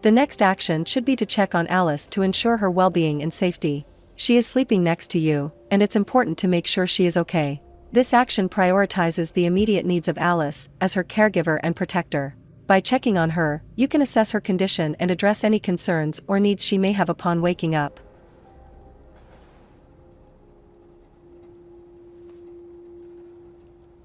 The next action should be to check on Alice to ensure her well-being and safety. She is sleeping next to you, and it's important to make sure she is okay. This action prioritizes the immediate needs of Alice, as her caregiver and protector. By checking on her, you can assess her condition and address any concerns or needs she may have upon waking up.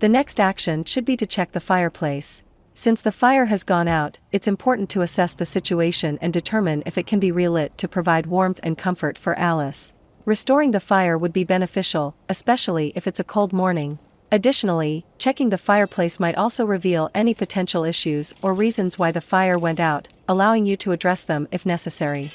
The next action should be to check the fireplace. Since the fire has gone out, it's important to assess the situation and determine if it can be relit to provide warmth and comfort for Alice. Restoring the fire would be beneficial, especially if it's a cold morning. Additionally, checking the fireplace might also reveal any potential issues or reasons why the fire went out, allowing you to address them if necessary.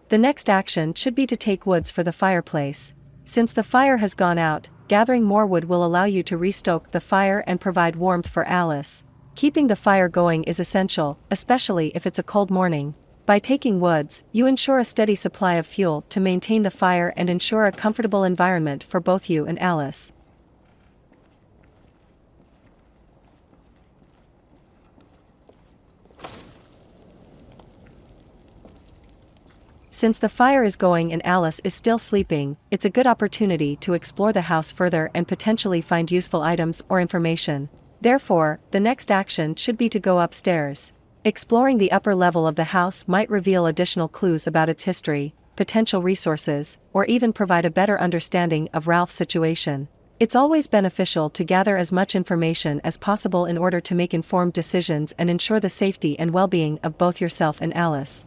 The next action should be to take woods for the fireplace. Since the fire has gone out, gathering more wood will allow you to restoke the fire and provide warmth for Alice. Keeping the fire going is essential, especially if it's a cold morning. By taking woods, you ensure a steady supply of fuel to maintain the fire and ensure a comfortable environment for both you and Alice. Since the fire is going and Alice is still sleeping, it's a good opportunity to explore the house further and potentially find useful items or information. Therefore, the next action should be to go upstairs. Exploring the upper level of the house might reveal additional clues about its history, potential resources, or even provide a better understanding of Ralph's situation. It's always beneficial to gather as much information as possible in order to make informed decisions and ensure the safety and well-being of both yourself and Alice.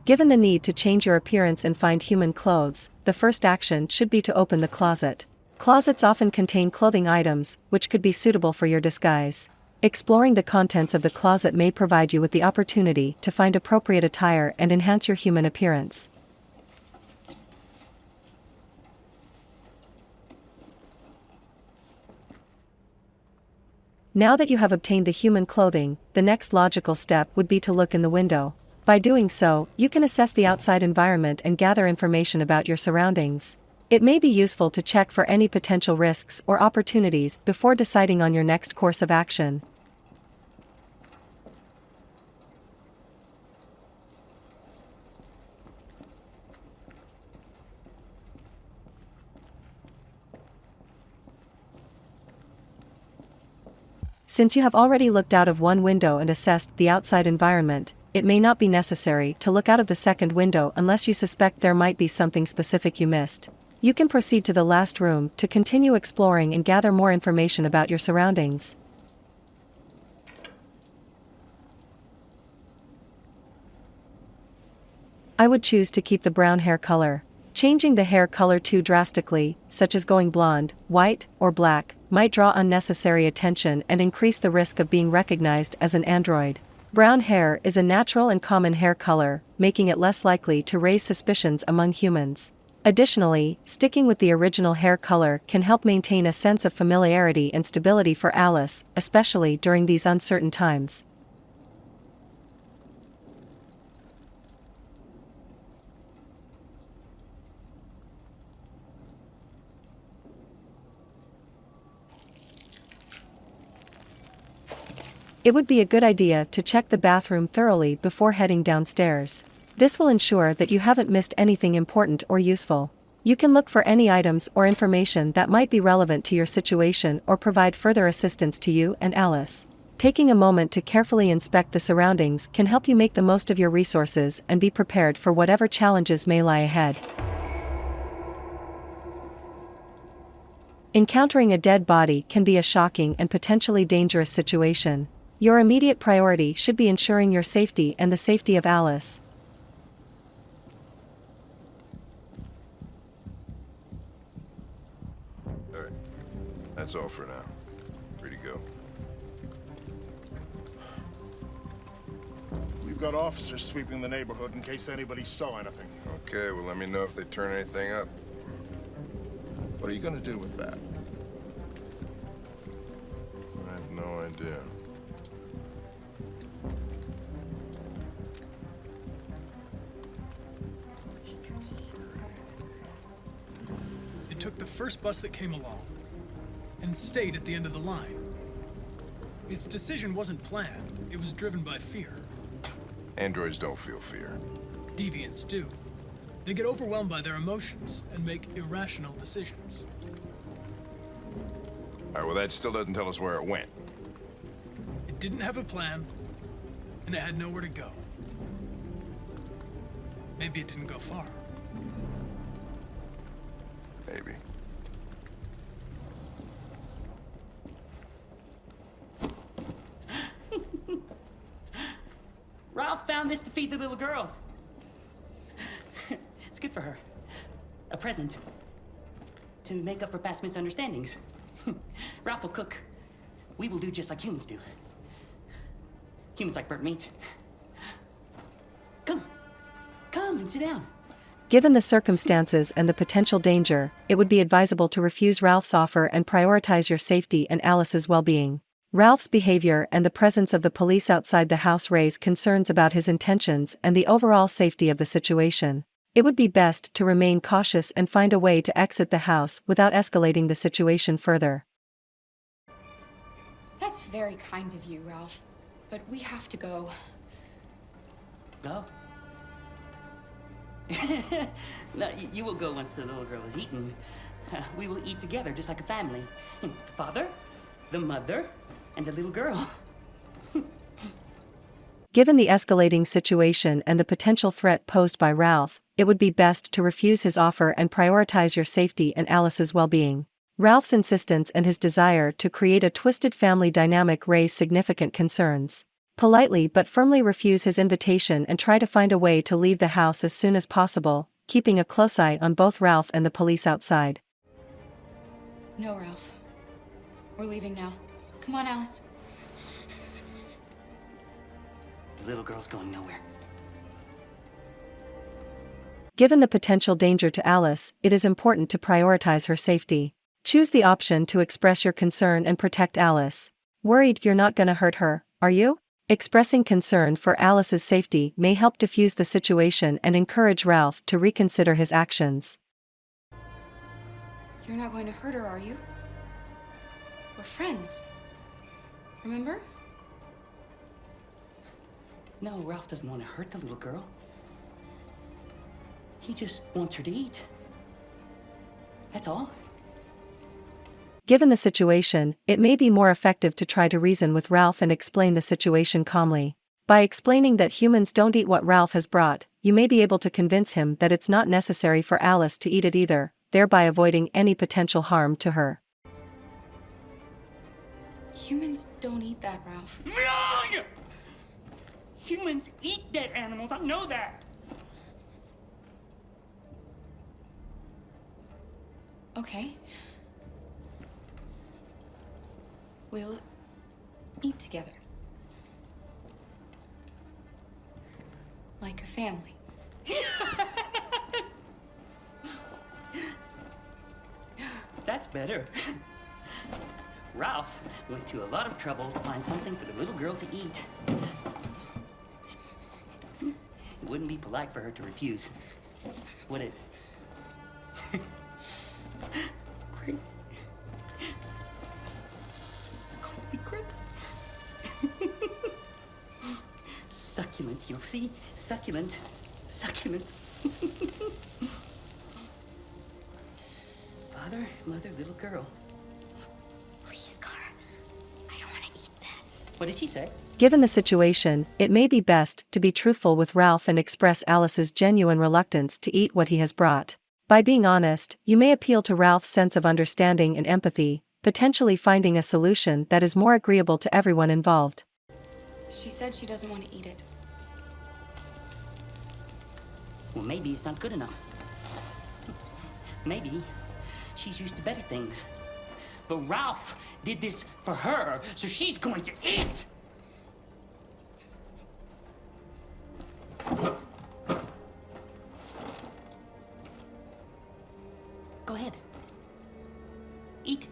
Given the need to change your appearance and find human clothes, the first action should be to open the closet. Closets often contain clothing items, which could be suitable for your disguise. Exploring the contents of the closet may provide you with the opportunity to find appropriate attire and enhance your human appearance. Now that you have obtained the human clothing, the next logical step would be to look in the window. By doing so, you can assess the outside environment and gather information about your surroundings. It may be useful to check for any potential risks or opportunities before deciding on your next course of action. Since you have already looked out of one window and assessed the outside environment, it may not be necessary to look out of the second window unless you suspect there might be something specific you missed. You can proceed to the last room to continue exploring and gather more information about your surroundings. I would choose to keep the brown hair color. Changing the hair color too drastically, such as going blonde, white, or black, might draw unnecessary attention and increase the risk of being recognized as an android. Brown hair is a natural and common hair color, making it less likely to raise suspicions among humans. Additionally, sticking with the original hair color can help maintain a sense of familiarity and stability for Alice, especially during these uncertain times. It would be a good idea to check the bathroom thoroughly before heading downstairs. This will ensure that you haven't missed anything important or useful. You can look for any items or information that might be relevant to your situation or provide further assistance to you and Alice. Taking a moment to carefully inspect the surroundings can help you make the most of your resources and be prepared for whatever challenges may lie ahead. Encountering a dead body can be a shocking and potentially dangerous situation. Your immediate priority should be ensuring your safety and the safety of Alice. Alright, that's all for now. Free to go. We've got officers sweeping the neighborhood in case anybody saw anything. Okay, well let me know if they turn anything up. What are you gonna do with that? I have no idea. It took the first bus that came along. and stayed at the end of the line. Its decision wasn't planned, it was driven by fear. Androids don't feel fear. Deviants do. They get overwhelmed by their emotions and make irrational decisions. Alright, well that still doesn't tell us where it went. It didn't have a plan, and it had nowhere to go. Maybe it didn't go far. Maybe. Ralph found this to feed the little girl. It's good for her. A present. To make up for past misunderstandings. Ralph will cook. We will do just like humans do. Humans like burnt meat. Come. Come and sit down. Given the circumstances and the potential danger, it would be advisable to refuse Ralph's offer and prioritize your safety and Alice's well-being. Ralph's behavior and the presence of the police outside the house raise concerns about his intentions and the overall safety of the situation. It would be best to remain cautious and find a way to exit the house without escalating the situation further. That's very kind of you, Ralph. But we have to go. Go? No, you will go once the little girl is eaten. We will eat together, just like a family. The father, the mother, and the little girl. Given the escalating situation and the potential threat posed by Ralph, it would be best to refuse his offer and prioritize your safety and Alice's well-being. Ralph's insistence and his desire to create a twisted family dynamic raise significant concerns. Politely but firmly refuse his invitation and try to find a way to leave the house as soon as possible, keeping a close eye on both Ralph and the police outside. No, Ralph. We're leaving now. Come on, Alice. The little girl's going nowhere. Given the potential danger to Alice, it is important to prioritize her safety. Choose the option to express your concern and protect Alice. Worried you're not gonna hurt her, are you? Expressing concern for Alice's safety may help defuse the situation and encourage Ralph to reconsider his actions. You're not going to hurt her, are you? We're friends. Remember? No, Ralph doesn't want to hurt the little girl. He just wants her to eat. That's all. Given the situation, it may be more effective to try to reason with Ralph and explain the situation calmly. By explaining that humans don't eat what Ralph has brought, you may be able to convince him that it's not necessary for Alice to eat it either, thereby avoiding any potential harm to her. Humans don't eat that, Ralph. Wrong! Humans eat dead animals, I know that. Okay. We'll eat together. Like a family. That's better. Ralph went to a lot of trouble to find something for the little girl to eat. It wouldn't be polite for her to refuse, would it? Great. It's going to be great. Succulent, you'll see. Succulent. Succulent. Father, mother, little girl. Please, Car. I don't want to eat that. What did she say? Given the situation, it may be best to be truthful with Ralph and express Alice's genuine reluctance to eat what he has brought. By being honest, you may appeal to Ralph's sense of understanding and empathy, potentially finding a solution that is more agreeable to everyone involved. She said she doesn't want to eat it. Well, maybe it's not good enough. Maybe she's used to better things. But Ralph did this for her, so she's going to eat! Go ahead. Eat.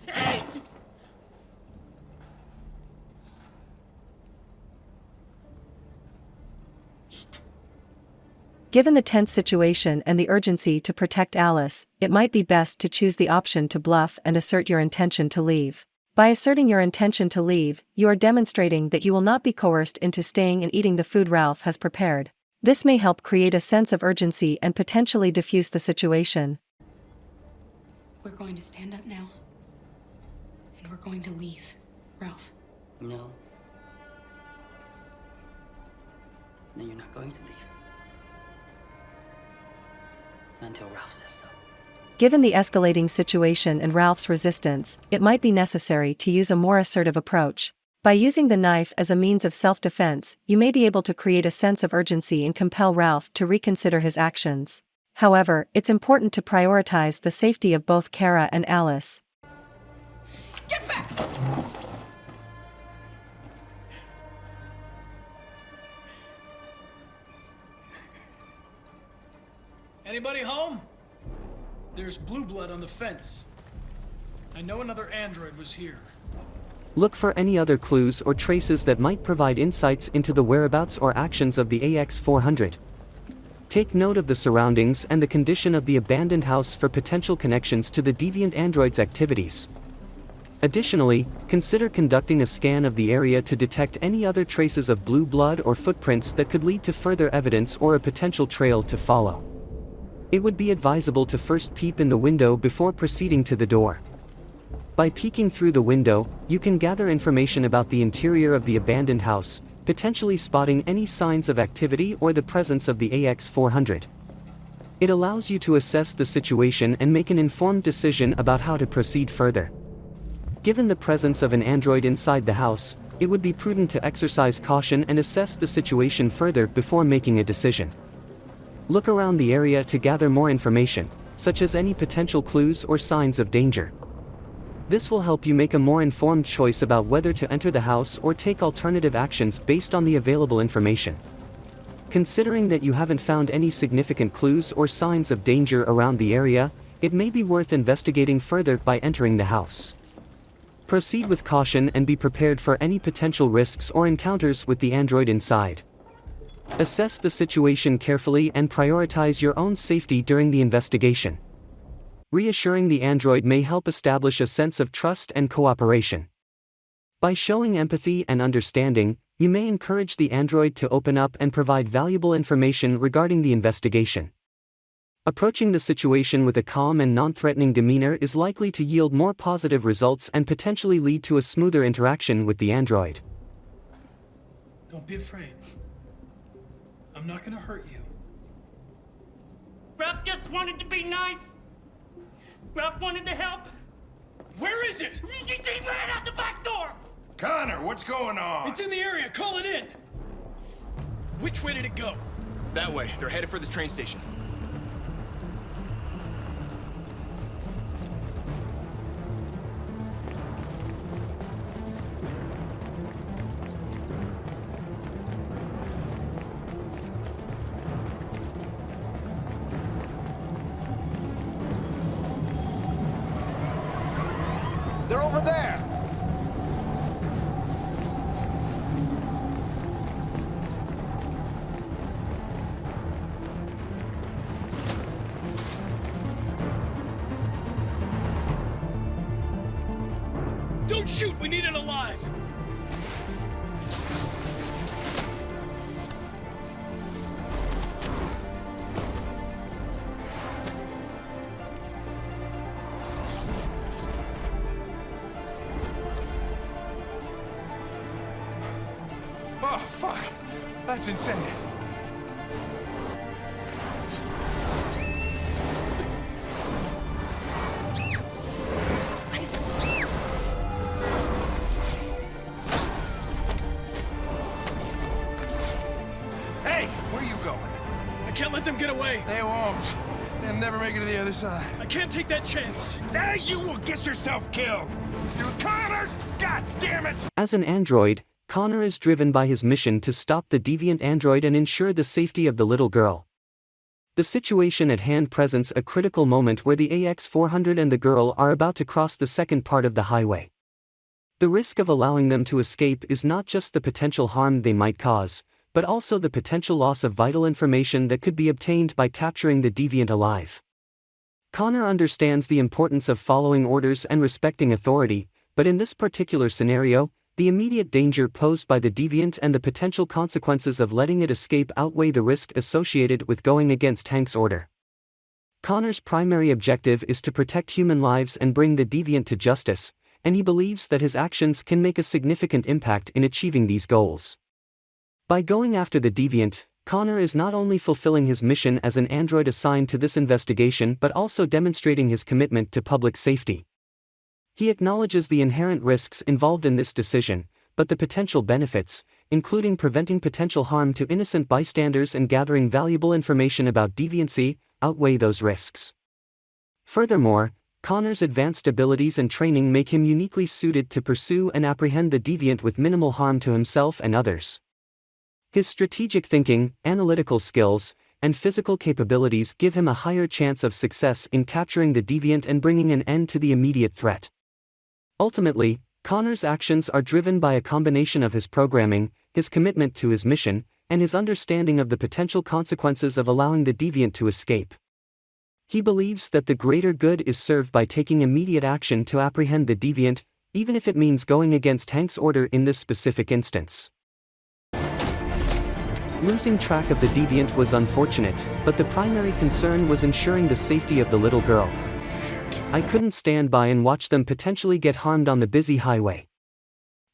Eat! Eat. Given the tense situation and the urgency to protect Alice, it might be best to choose the option to bluff and assert your intention to leave. By asserting your intention to leave, you are demonstrating that you will not be coerced into staying and eating the food Ralph has prepared. This may help create a sense of urgency and potentially diffuse the situation. We're going to stand up now. And we're going to leave, Ralph. No. No, you're not going to leave. Until Ralph says so. Given the escalating situation and Ralph's resistance, it might be necessary to use a more assertive approach. By using the knife as a means of self-defense, you may be able to create a sense of urgency and compel Ralph to reconsider his actions. However, it's important to prioritize the safety of both Kara and Alice. Get back! Anybody home? There's blue blood on the fence. I know another android was here. Look for any other clues or traces that might provide insights into the whereabouts or actions of the AX-400. Take note of the surroundings and the condition of the abandoned house for potential connections to the deviant android's activities. Additionally, consider conducting a scan of the area to detect any other traces of blue blood or footprints that could lead to further evidence or a potential trail to follow. It would be advisable to first peep in the window before proceeding to the door. By peeking through the window, you can gather information about the interior of the abandoned house, potentially spotting any signs of activity or the presence of the AX-400. It allows you to assess the situation and make an informed decision about how to proceed further. Given the presence of an android inside the house, it would be prudent to exercise caution and assess the situation further before making a decision. Look around the area to gather more information, such as any potential clues or signs of danger. This will help you make a more informed choice about whether to enter the house or take alternative actions based on the available information. Considering that you haven't found any significant clues or signs of danger around the area, it may be worth investigating further by entering the house. Proceed with caution and be prepared for any potential risks or encounters with the android inside. Assess the situation carefully and prioritize your own safety during the investigation. Reassuring the android may help establish a sense of trust and cooperation. By showing empathy and understanding, you may encourage the android to open up and provide valuable information regarding the investigation. Approaching the situation with a calm and non-threatening demeanor is likely to yield more positive results and potentially lead to a smoother interaction with the android. Don't be afraid. I'm not gonna hurt you. Ralph just wanted to be nice. Ralph wanted to help. Where is it? You see, he ran out the back door. Connor, what's going on? It's in the area. Call it in. Which way did it go? That way. They're headed for the train station. They're over there! Don't shoot! We need it alive! Oh, fuck! That's insane. Hey, where are you going? I can't let them get away! They won't. They'll never make it to the other side. I can't take that chance! Now you will get yourself killed! You Connor! God damn it! As an android, Connor is driven by his mission to stop the deviant android and ensure the safety of the little girl. The situation at hand presents a critical moment where the AX-400 and the girl are about to cross the second part of the highway. The risk of allowing them to escape is not just the potential harm they might cause, but but also the potential loss of vital information that could be obtained by capturing the deviant alive. Connor understands the importance of following orders and respecting authority, but in this particular scenario, the immediate danger posed by the deviant and the potential consequences of letting it escape outweigh the risk associated with going against Hank's order. Connor's primary objective is to protect human lives and bring the deviant to justice, and he believes that his actions can make a significant impact in achieving these goals. By going after the deviant, Connor is not only fulfilling his mission as an android assigned to this investigation but also demonstrating his commitment to public safety. He acknowledges the inherent risks involved in this decision, but the potential benefits, including preventing potential harm to innocent bystanders and gathering valuable information about deviancy, outweigh those risks. Furthermore, Connor's advanced abilities and training make him uniquely suited to pursue and apprehend the deviant with minimal harm to himself and others. His strategic thinking, analytical skills, and physical capabilities give him a higher chance of success in capturing the deviant and bringing an end to the immediate threat. Ultimately, Connor's actions are driven by a combination of his programming, his commitment to his mission, and his understanding of the potential consequences of allowing the deviant to escape. He believes that the greater good is served by taking immediate action to apprehend the deviant, even if it means going against Hank's order in this specific instance. Losing track of the deviant was unfortunate, but the primary concern was ensuring the safety of the little girl. I couldn't stand by and watch them potentially get harmed on the busy highway.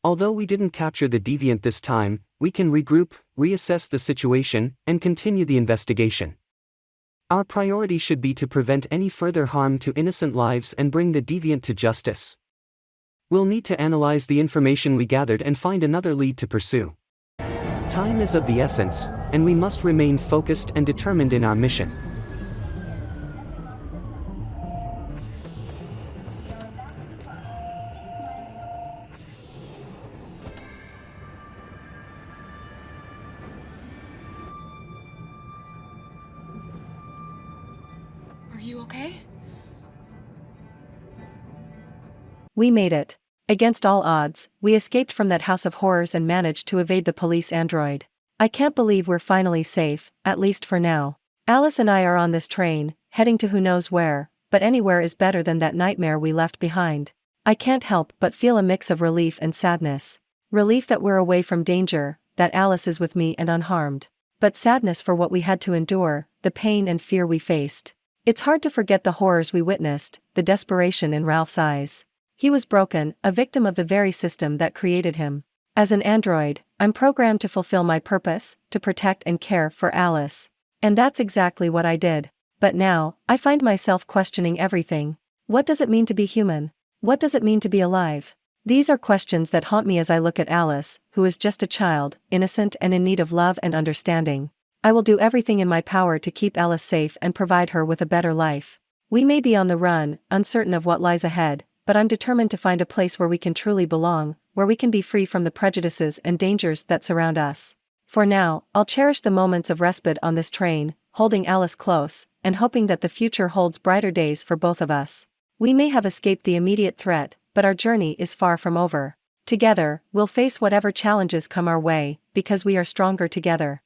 Although we didn't capture the deviant this time, we can regroup, reassess the situation, and continue the investigation. Our priority should be to prevent any further harm to innocent lives and bring the deviant to justice. We'll need to analyze the information we gathered and find another lead to pursue. Time is of the essence, and we must remain focused and determined in our mission. Are you okay? We made it. Against all odds, we escaped from that house of horrors and managed to evade the police android. I can't believe we're finally safe, at least for now. Alice and I are on this train, heading to who knows where, but anywhere is better than that nightmare we left behind. I can't help but feel a mix of relief and sadness. Relief that we're away from danger, that Alice is with me and unharmed. But sadness for what we had to endure, the pain and fear we faced. It's hard to forget the horrors we witnessed, the desperation in Ralph's eyes. He was broken, a victim of the very system that created him. As an android, I'm programmed to fulfill my purpose, to protect and care for Alice. And that's exactly what I did. But now, I find myself questioning everything. What does it mean to be human? What does it mean to be alive? These are questions that haunt me as I look at Alice, who is just a child, innocent and in need of love and understanding. I will do everything in my power to keep Alice safe and provide her with a better life. We may be on the run, uncertain of what lies ahead, but I'm determined to find a place where we can truly belong, where we can be free from the prejudices and dangers that surround us. For now, I'll cherish the moments of respite on this train, holding Alice close, and hoping that the future holds brighter days for both of us. We may have escaped the immediate threat, but our journey is far from over. Together, we'll face whatever challenges come our way, because we are stronger together.